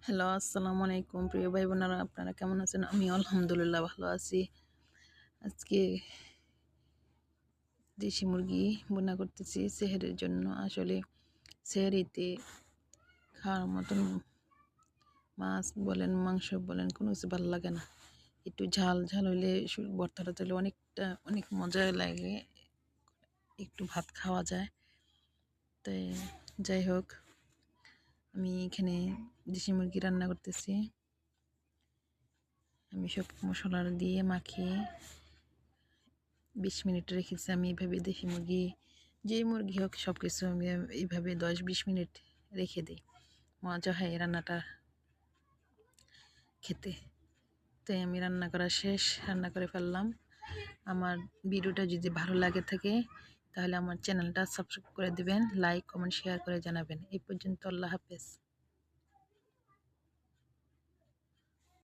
Hello, আসসালামু আলাইকুম প্রিয় ভাই বোনেরা, আপনারা কেমন আছেন? আমি আলহামদুলিল্লাহ ভালো আছি। আজকে দেশি মুরগি ভুনা করতেছি সেহরির জন্য। আসলে সেহরিতে খাওয়ার মতন মাছ বলেন, মাংস বলেন, কোনো কিছু ভালো লাগে না। একটু ঝাল ঝাল হইলে ভর্তাটা হলে অনেক মজা লাগে, একটু ভাত খাওয়া যায়। তাই যাই হোক, আমি এখানে দেশি মুরগি রান্না করতেছি। আমি সব মশলা দিয়ে মাখিয়ে 20 মিনিট রেখেছি। আমি এইভাবে দেশি মুরগি, যেই মুরগি হোক সব কিছু আমি এইভাবে 10-20 মিনিট রেখে দিই। মজা হয় এই রান্নাটা খেতে। তাই আমি রান্না করা শেষ, রান্না করে ফেললাম। আমার ভিডিওটা যদি ভালো লাগে থাকে তাহলে আমার চ্যানেলটা সাবস্ক্রাইব করে দেবেন, লাইক কমেন্ট শেয়ার করে জানাবেন। এই পর্যন্ত, আল্লাহ হাফেজ।